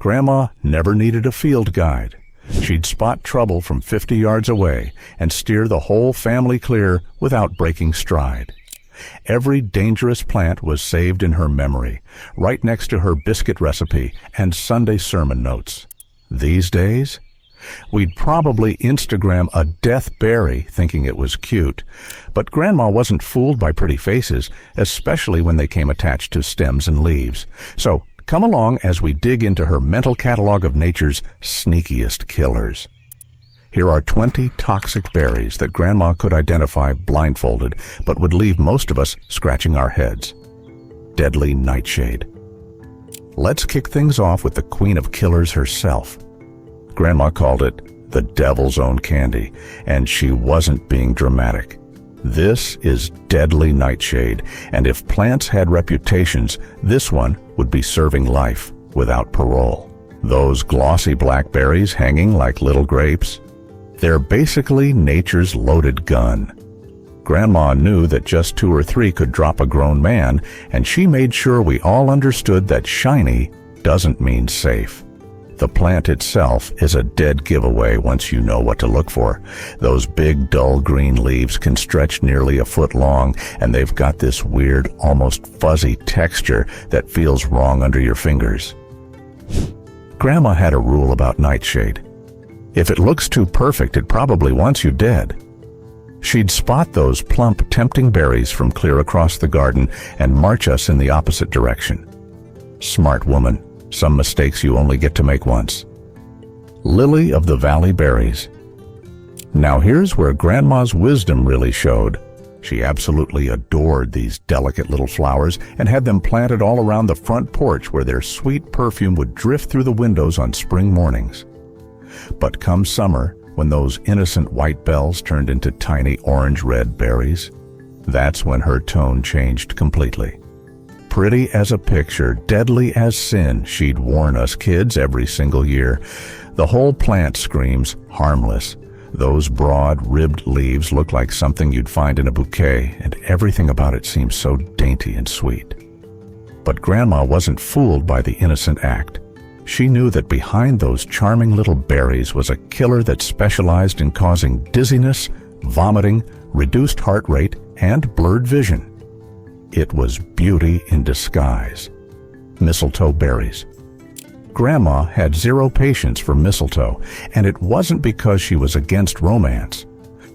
Grandma never needed a field guide. She'd spot trouble from 50 yards away and steer the whole family clear without breaking stride. Every dangerous plant was saved in her memory, right next to her biscuit recipe and Sunday sermon notes. These days, we'd probably Instagram a death berry thinking it was cute, but Grandma wasn't fooled by pretty faces, especially when they came attached to stems and leaves. So come along as we dig into her mental catalog of nature's sneakiest killers. Here are 20 toxic berries that Grandma could identify blindfolded, but would leave most of us scratching our heads. Deadly Nightshade. Let's kick things off with the queen of killers herself. Grandma called it the devil's own candy, and she wasn't being dramatic. This is Deadly Nightshade, and if plants had reputations, this one would be serving life without parole. Those glossy blackberries hanging like little grapes, they're basically nature's loaded gun. Grandma knew that just 2 or 3 could drop a grown man, and she made sure we all understood that shiny doesn't mean safe. The plant itself is a dead giveaway once you know what to look for. Those big, dull green leaves can stretch nearly a foot long, and they've got this weird, almost fuzzy texture that feels wrong under your fingers. Grandma had a rule about nightshade. If it looks too perfect, it probably wants you dead. She'd spot those plump, tempting berries from clear across the garden and march us in the opposite direction. Smart woman. Some mistakes you only get to make once. Lily of the Valley Berries. Now here's where Grandma's wisdom really showed. She absolutely adored these delicate little flowers and had them planted all around the front porch where their sweet perfume would drift through the windows on spring mornings. But come summer, when those innocent white bells turned into tiny orange-red berries, that's when her tone changed completely. Pretty as a picture, deadly as sin, she'd warn us kids every single year. The whole plant screams harmless. Those broad, ribbed leaves look like something you'd find in a bouquet, and everything about it seems so dainty and sweet. But Grandma wasn't fooled by the innocent act. She knew that behind those charming little berries was a killer that specialized in causing dizziness, vomiting, reduced heart rate, and blurred vision. It was beauty in disguise. Mistletoe berries. Grandma had zero patience for mistletoe, and it wasn't because she was against romance.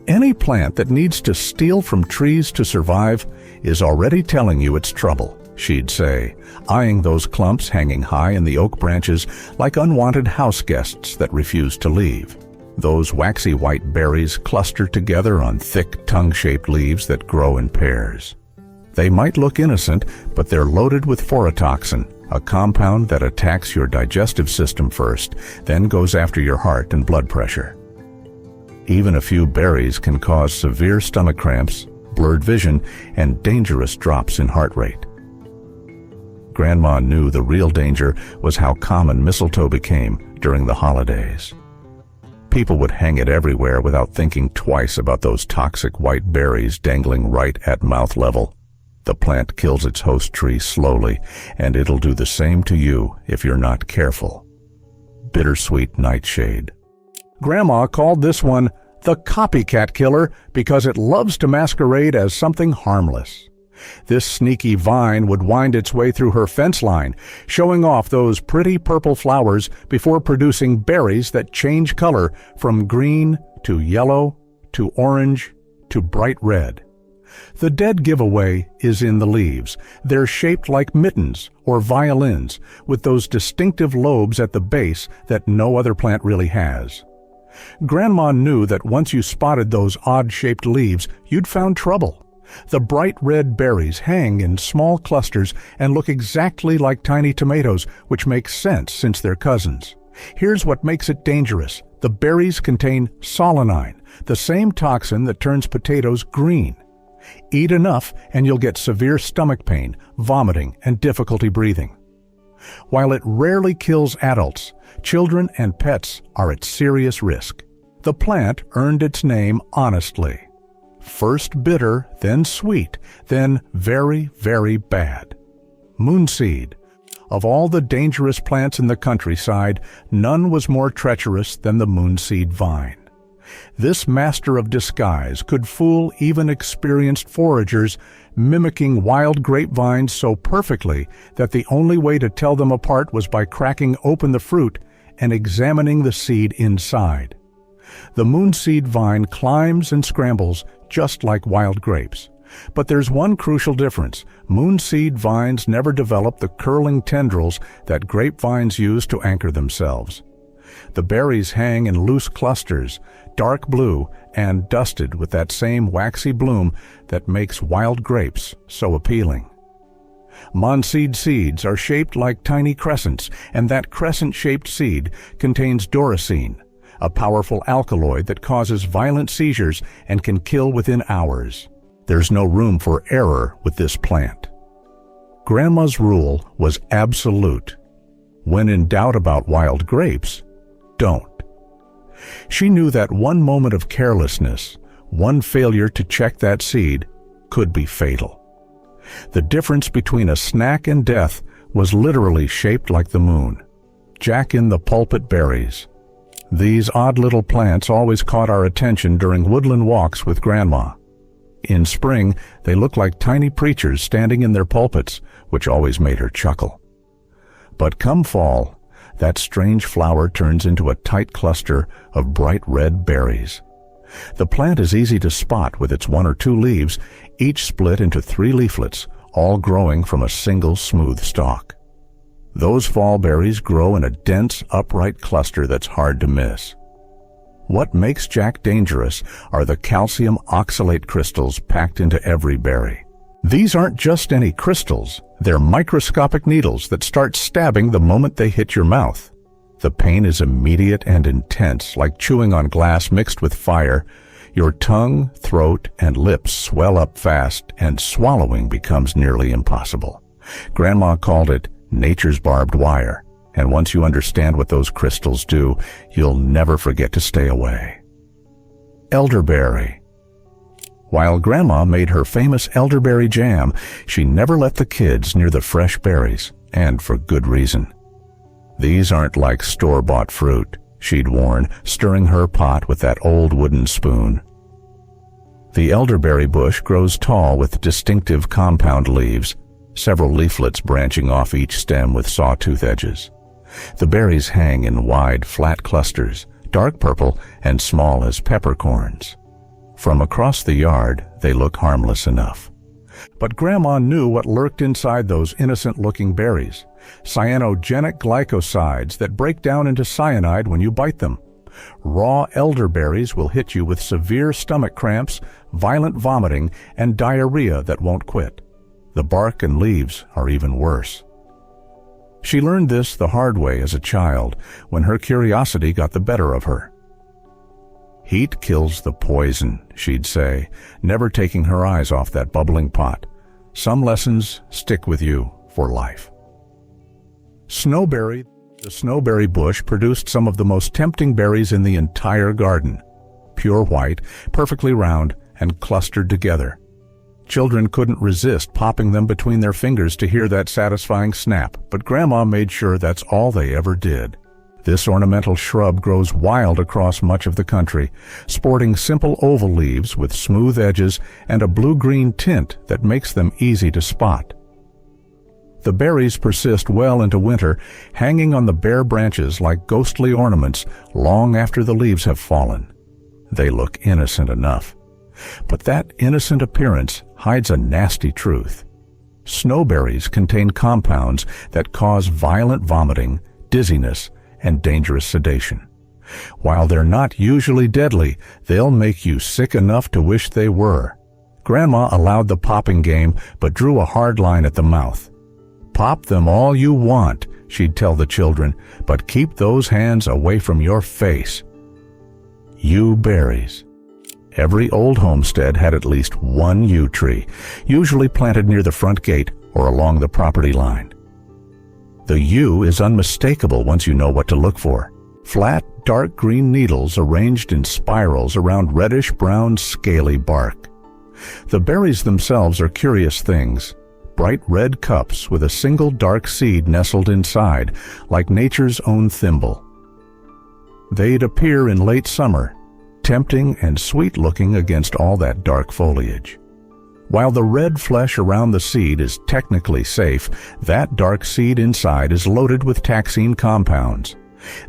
Any plant that needs to steal from trees to survive is already telling you it's trouble, she'd say, eyeing those clumps hanging high in the oak branches like unwanted house guests that refused to leave. Those waxy white berries cluster together on thick, tongue-shaped leaves that grow in pairs. They might look innocent, but they're loaded with phototoxin, a compound that attacks your digestive system first, then goes after your heart and blood pressure. Even a few berries can cause severe stomach cramps, blurred vision, and dangerous drops in heart rate. Grandma knew the real danger was how common mistletoe became during the holidays. People would hang it everywhere without thinking twice about those toxic white berries dangling right at mouth level. The plant kills its host tree slowly, and it'll do the same to you if you're not careful. Bittersweet Nightshade. Grandma called this one the copycat killer because it loves to masquerade as something harmless. This sneaky vine would wind its way through her fence line, showing off those pretty purple flowers before producing berries that change color from green to yellow to orange to bright red. The dead giveaway is in the leaves. They're shaped like mittens or violins, with those distinctive lobes at the base that no other plant really has. Grandma knew that once you spotted those odd-shaped leaves, you'd found trouble. The bright red berries hang in small clusters and look exactly like tiny tomatoes, which makes sense since they're cousins. Here's what makes it dangerous. The berries contain solanine, the same toxin that turns potatoes green. Eat enough and you'll get severe stomach pain, vomiting, and difficulty breathing. While it rarely kills adults, children and pets are at serious risk. The plant earned its name honestly. First bitter, then sweet, then very, very bad. Moonseed. Of all the dangerous plants in the countryside, none was more treacherous than the moonseed vine. This master of disguise could fool even experienced foragers, mimicking wild grapevines so perfectly that the only way to tell them apart was by cracking open the fruit and examining the seed inside. The moonseed vine climbs and scrambles just like wild grapes. But there's one crucial difference. Moonseed vines never develop the curling tendrils that grapevines use to anchor themselves. The berries hang in loose clusters, dark blue and dusted with that same waxy bloom that makes wild grapes so appealing. Moonseed seeds are shaped like tiny crescents, and that crescent-shaped seed contains dorosine, a powerful alkaloid that causes violent seizures and can kill within hours. There's no room for error with this plant. Grandma's rule was absolute. When in doubt about wild grapes, don't. She knew that one moment of carelessness, one failure to check that seed, could be fatal. The difference between a snack and death was literally shaped like the moon. Jack-in-the-Pulpit Berries. These odd little plants always caught our attention during woodland walks with Grandma. In spring, they looked like tiny preachers standing in their pulpits, which always made her chuckle. But come fall, that strange flower turns into a tight cluster of bright red berries. The plant is easy to spot with its 1 or 2 leaves, each split into 3 leaflets, all growing from a single smooth stalk. Those fall berries grow in a dense, upright cluster that's hard to miss. What makes Jack dangerous are the calcium oxalate crystals packed into every berry. These aren't just any crystals, they're microscopic needles that start stabbing the moment they hit your mouth. The pain is immediate and intense, like chewing on glass mixed with fire. Your tongue, throat, and lips swell up fast, and swallowing becomes nearly impossible. Grandma called it nature's barbed wire, and once you understand what those crystals do, you'll never forget to stay away. Elderberry. While Grandma made her famous elderberry jam, she never let the kids near the fresh berries, and for good reason. These aren't like store-bought fruit, she'd warn, stirring her pot with that old wooden spoon. The elderberry bush grows tall with distinctive compound leaves, several leaflets branching off each stem with sawtooth edges. The berries hang in wide, flat clusters, dark purple and small as peppercorns. From across the yard, they look harmless enough. But Grandma knew what lurked inside those innocent-looking berries. Cyanogenic glycosides that break down into cyanide when you bite them. Raw elderberries will hit you with severe stomach cramps, violent vomiting, and diarrhea that won't quit. The bark and leaves are even worse. She learned this the hard way as a child, when her curiosity got the better of her. Heat kills the poison, she'd say, never taking her eyes off that bubbling pot. Some lessons stick with you for life. Snowberry. The snowberry bush produced some of the most tempting berries in the entire garden. Pure white, perfectly round, and clustered together. Children couldn't resist popping them between their fingers to hear that satisfying snap, but Grandma made sure that's all they ever did. This ornamental shrub grows wild across much of the country, sporting simple oval leaves with smooth edges and a blue-green tint that makes them easy to spot. The berries persist well into winter, hanging on the bare branches like ghostly ornaments long after the leaves have fallen. They look innocent enough. But that innocent appearance hides a nasty truth. Snowberries contain compounds that cause violent vomiting, dizziness, and dangerous sedation. While they're not usually deadly, they'll make you sick enough to wish they were. Grandma allowed the popping game, but drew a hard line at the mouth. Pop them all you want, she'd tell the children, but keep those hands away from your face. Yew berries. Every old homestead had at least one yew tree, usually planted near the front gate or along the property line. The yew is unmistakable once you know what to look for. Flat, dark green needles arranged in spirals around reddish-brown, scaly bark. The berries themselves are curious things. bright red cups with a single dark seed nestled inside, like nature's own thimble. They'd appear in late summer, tempting and sweet-looking against all that dark foliage. While the red flesh around the seed is technically safe, that dark seed inside is loaded with taxine compounds.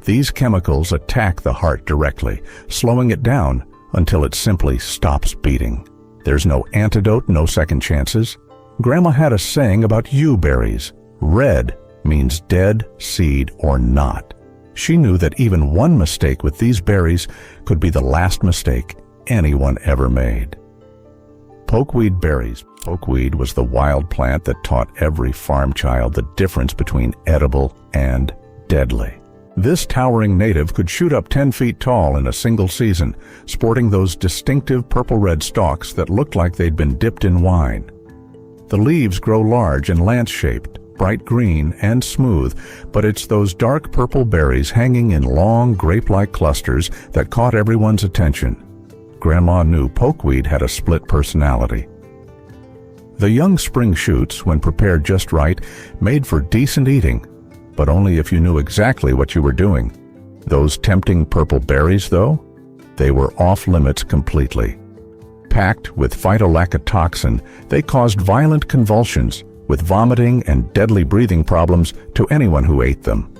These chemicals attack the heart directly, slowing it down until it simply stops beating. There's no antidote, no second chances. Grandma had a saying about yew berries. Red means dead, seed, or not. She knew that even one mistake with these berries could be the last mistake anyone ever made. Pokeweed berries. Pokeweed was the wild plant that taught every farm child the difference between edible and deadly. This towering native could shoot up 10 feet tall in a single season, sporting those distinctive purple-red stalks that looked like they'd been dipped in wine. The leaves grow large and lance-shaped, bright green and smooth, but it's those dark purple berries hanging in long grape-like clusters that caught everyone's attention. Grandma knew pokeweed had a split personality. The young spring shoots, when prepared just right, made for decent eating, but only if you knew exactly what you were doing. Those tempting purple berries, though, they were off limits completely. Packed with phytolactotoxin, they caused violent convulsions, with vomiting and deadly breathing problems to anyone who ate them.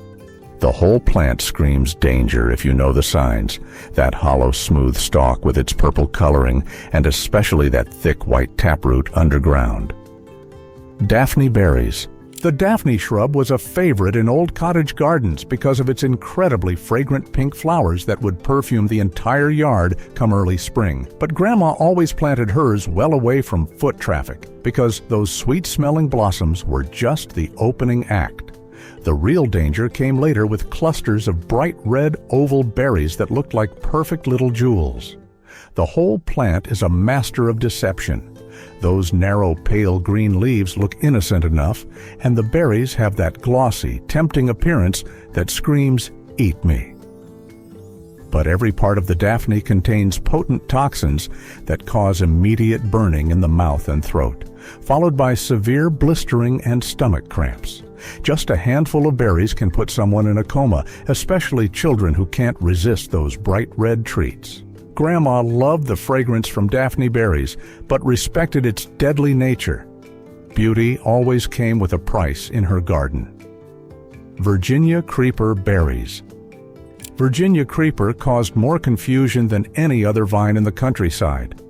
The whole plant screams danger if you know the signs, that hollow, smooth stalk with its purple coloring, and especially that thick white taproot underground. Daphne berries. The Daphne shrub was a favorite in old cottage gardens because of its incredibly fragrant pink flowers that would perfume the entire yard come early spring. But Grandma always planted hers well away from foot traffic because those sweet-smelling blossoms were just the opening act. The real danger came later with clusters of bright red oval berries that looked like perfect little jewels. The whole plant is a master of deception. Those narrow pale green leaves look innocent enough, and the berries have that glossy, tempting appearance that screams, "Eat me." But every part of the Daphne contains potent toxins that cause immediate burning in the mouth and throat, followed by severe blistering and stomach cramps. Just a handful of berries can put someone in a coma, especially children who can't resist those bright red treats. Grandma loved the fragrance from Daphne berries, but respected its deadly nature. Beauty always came with a price in her garden. Virginia creeper berries. Virginia creeper caused more confusion than any other vine in the countryside.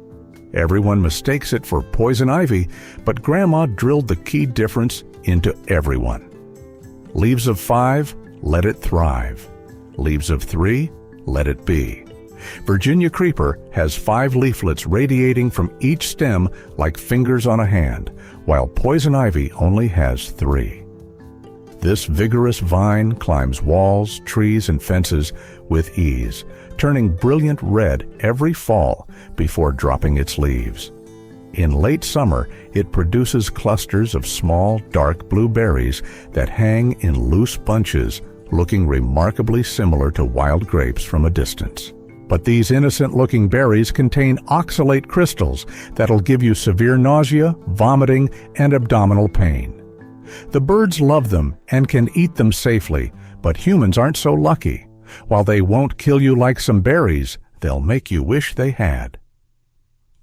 Everyone mistakes it for poison ivy, but Grandma drilled the key difference into everyone. Leaves of 5, let it thrive. Leaves of 3, let it be. Virginia creeper has 5 leaflets radiating from each stem like fingers on a hand, while poison ivy only has 3. This vigorous vine climbs walls, trees, and fences with ease, turning brilliant red every fall before dropping its leaves. In late summer, it produces clusters of small, dark blue berries that hang in loose bunches, looking remarkably similar to wild grapes from a distance. But these innocent-looking berries contain oxalate crystals that'll give you severe nausea, vomiting, and abdominal pain. The birds love them and can eat them safely, but humans aren't so lucky. While they won't kill you like some berries, they'll make you wish they had.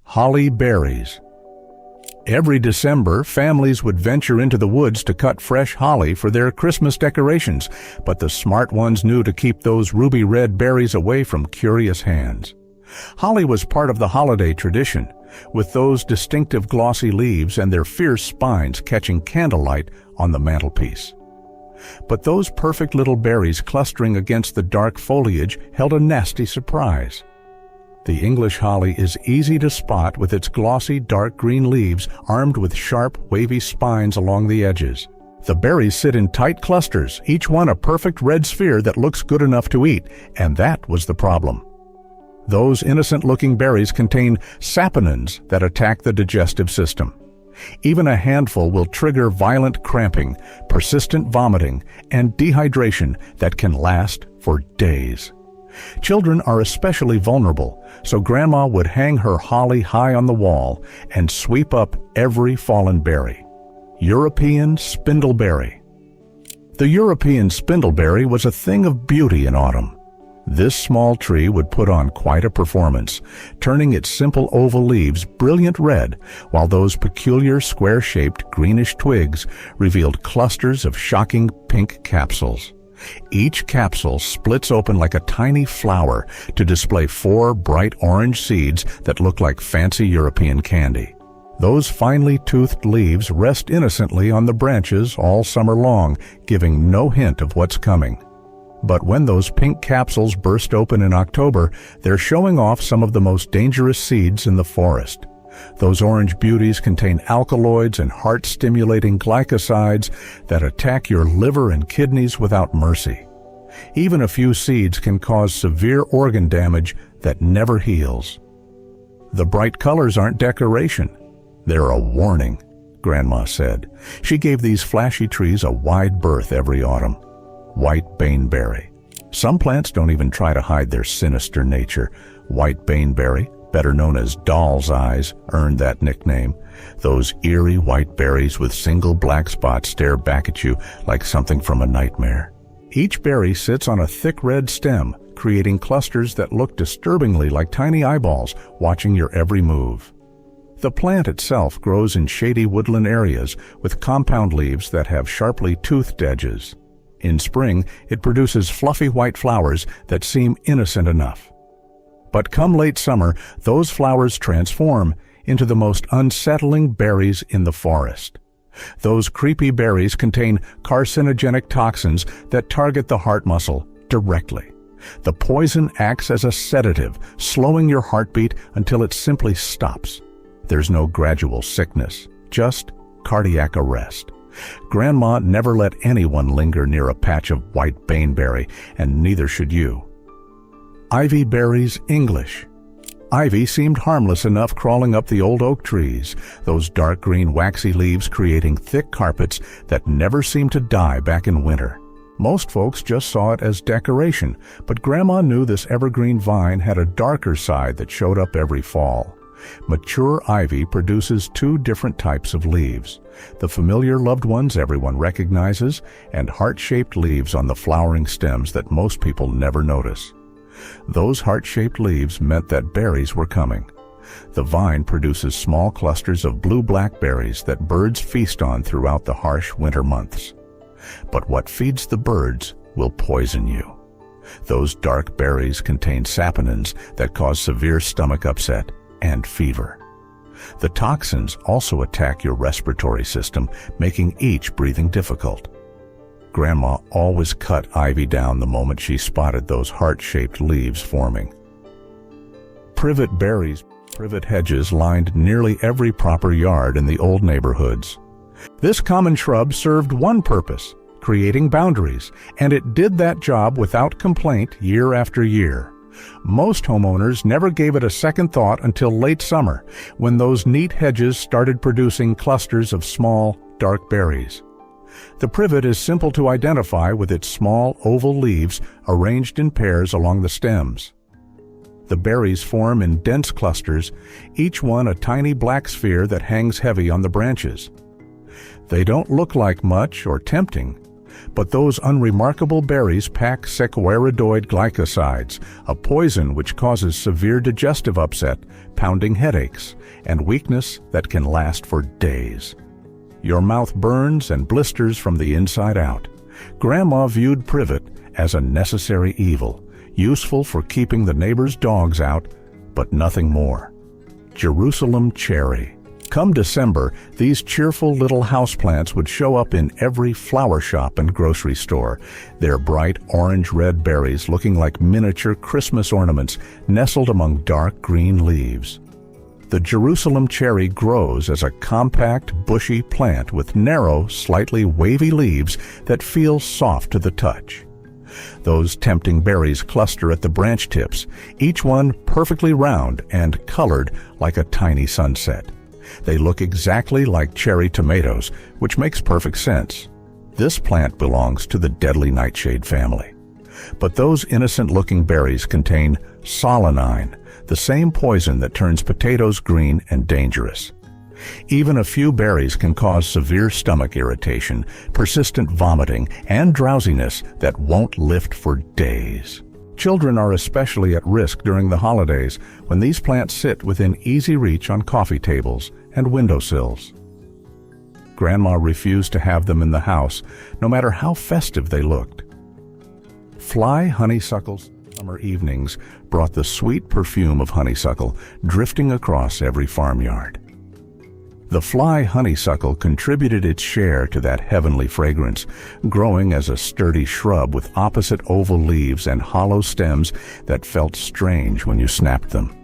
Holly berries. Every December, families would venture into the woods to cut fresh holly for their Christmas decorations, but the smart ones knew to keep those ruby red berries away from curious hands. Holly was part of the holiday tradition, with those distinctive glossy leaves and their fierce spines catching candlelight on the mantelpiece. But those perfect little berries clustering against the dark foliage held a nasty surprise. The English holly is easy to spot with its glossy dark green leaves armed with sharp, wavy spines along the edges. The berries sit in tight clusters, each one a perfect red sphere that looks good enough to eat, and that was the problem. Those innocent-looking berries contain saponins that attack the digestive system. Even a handful will trigger violent cramping, persistent vomiting, and dehydration that can last for days. Children are especially vulnerable, so Grandma would hang her holly high on the wall and sweep up every fallen berry. European Spindleberry. The European Spindleberry was a thing of beauty in autumn. This small tree would put on quite a performance, turning its simple oval leaves brilliant red, while those peculiar square-shaped greenish twigs revealed clusters of shocking pink capsules. Each capsule splits open like a tiny flower to display 4 bright orange seeds that look like fancy European candy. Those finely toothed leaves rest innocently on the branches all summer long, giving no hint of what's coming. But when those pink capsules burst open in October, they're showing off some of the most dangerous seeds in the forest. Those orange beauties contain alkaloids and heart-stimulating glycosides that attack your liver and kidneys without mercy. Even a few seeds can cause severe organ damage that never heals. The bright colors aren't decoration. They're a warning, Grandma said. She gave these flashy trees a wide berth every autumn. White Baneberry. Some plants don't even try to hide their sinister nature. White Baneberry, better known as doll's eyes, earned that nickname. Those eerie white berries with single black spots stare back at you like something from a nightmare. Each berry sits on a thick red stem, creating clusters that look disturbingly like tiny eyeballs watching your every move. The plant itself grows in shady woodland areas with compound leaves that have sharply toothed edges. In spring, it produces fluffy white flowers that seem innocent enough. But come late summer, those flowers transform into the most unsettling berries in the forest. Those creepy berries contain carcinogenic toxins that target the heart muscle directly. The poison acts as a sedative, slowing your heartbeat until it simply stops. There's no gradual sickness, just cardiac arrest. Grandma never let anyone linger near a patch of white baneberry, and neither should you. Ivy berries English. Ivy seemed harmless enough crawling up the old oak trees, those dark green waxy leaves creating thick carpets that never seemed to die back in winter. Most folks just saw it as decoration, but Grandma knew this evergreen vine had a darker side that showed up every fall. Mature ivy produces 2 different types of leaves. The familiar loved ones everyone recognizes, and heart-shaped leaves on the flowering stems that most people never notice. Those heart-shaped leaves meant that berries were coming. The vine produces small clusters of blue-black berries that birds feast on throughout the harsh winter months. But what feeds the birds will poison you. Those dark berries contain saponins that cause severe stomach upset and fever. The toxins also attack your respiratory system, making each breathing difficult. Grandma always cut ivy down the moment she spotted those heart-shaped leaves forming. Privet berries. Privet hedges lined nearly every proper yard in the old neighborhoods. This common shrub served one purpose, creating boundaries, and it did that job without complaint year after year. Most homeowners never gave it a second thought until late summer, when those neat hedges started producing clusters of small, dark berries. The privet is simple to identify with its small, oval leaves arranged in pairs along the stems. The berries form in dense clusters, each one a tiny black sphere that hangs heavy on the branches. They don't look like much or tempting, but those unremarkable berries pack sequaridoid glycosides, a poison which causes severe digestive upset, pounding headaches, and weakness that can last for days. Your mouth burns and blisters from the inside out. Grandma viewed privet as a necessary evil, useful for keeping the neighbors' dogs out, but nothing more. Jerusalem cherry. Come December, these cheerful little houseplants would show up in every flower shop and grocery store, their bright orange-red berries looking like miniature Christmas ornaments nestled among dark green leaves. The Jerusalem cherry grows as a compact, bushy plant with narrow, slightly wavy leaves that feel soft to the touch. Those tempting berries cluster at the branch tips, each one perfectly round and colored like a tiny sunset. They look exactly like cherry tomatoes, which makes perfect sense. This plant belongs to the deadly nightshade family. But those innocent-looking berries contain solanine, the same poison that turns potatoes green and dangerous. Even a few berries can cause severe stomach irritation, persistent vomiting, and drowsiness that won't lift for days. Children are especially at risk during the holidays when these plants sit within easy reach on coffee tables and windowsills. Grandma refused to have them in the house, no matter how festive they looked. Fly honeysuckles summer evenings brought the sweet perfume of honeysuckle drifting across every farmyard. The fly honeysuckle contributed its share to that heavenly fragrance, growing as a sturdy shrub with opposite oval leaves and hollow stems that felt strange when you snapped them.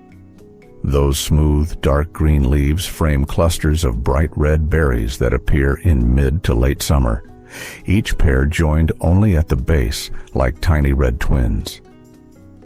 Those smooth, dark green leaves frame clusters of bright red berries that appear in mid to late summer, each pair joined only at the base like tiny red twins.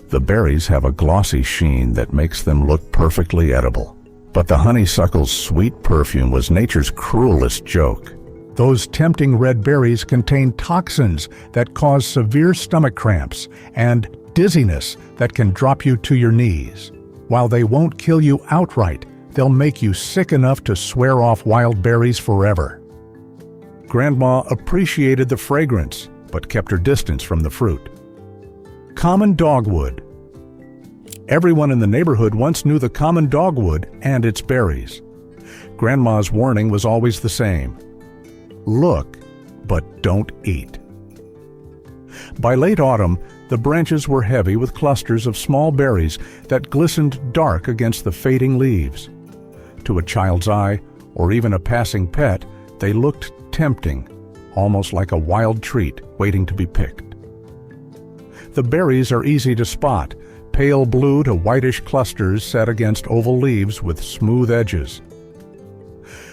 The berries have a glossy sheen that makes them look perfectly edible. But the honeysuckle's sweet perfume was nature's cruelest joke. Those tempting red berries contain toxins that cause severe stomach cramps and dizziness that can drop you to your knees. While they won't kill you outright, they'll make you sick enough to swear off wild berries forever. Grandma appreciated the fragrance, but kept her distance from the fruit. Common dogwood. Everyone in the neighborhood once knew the common dogwood and its berries. Grandma's warning was always the same: look, but don't eat. By late autumn, the branches were heavy with clusters of small berries that glistened dark against the fading leaves. To a child's eye, or even a passing pet, they looked tempting, almost like a wild treat waiting to be picked. The berries are easy to spot, pale blue to whitish clusters set against oval leaves with smooth edges.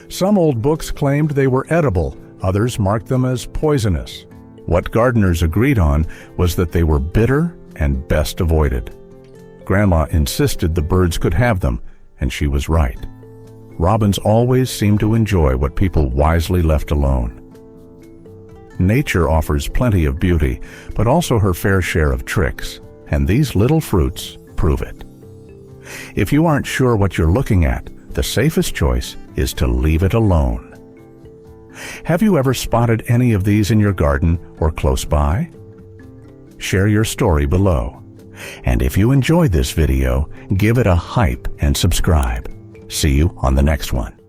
Some old books claimed they were edible, others marked them as poisonous. What gardeners agreed on was that they were bitter and best avoided. Grandma insisted the birds could have them, and she was right. Robins always seemed to enjoy what people wisely left alone. Nature offers plenty of beauty, but also her fair share of tricks. And these little fruits prove it. If you aren't sure what you're looking at, the safest choice is to leave it alone. Have you ever spotted any of these in your garden or close by? Share your story below. And if you enjoyed this video, give it a hype and subscribe. See you on the next one.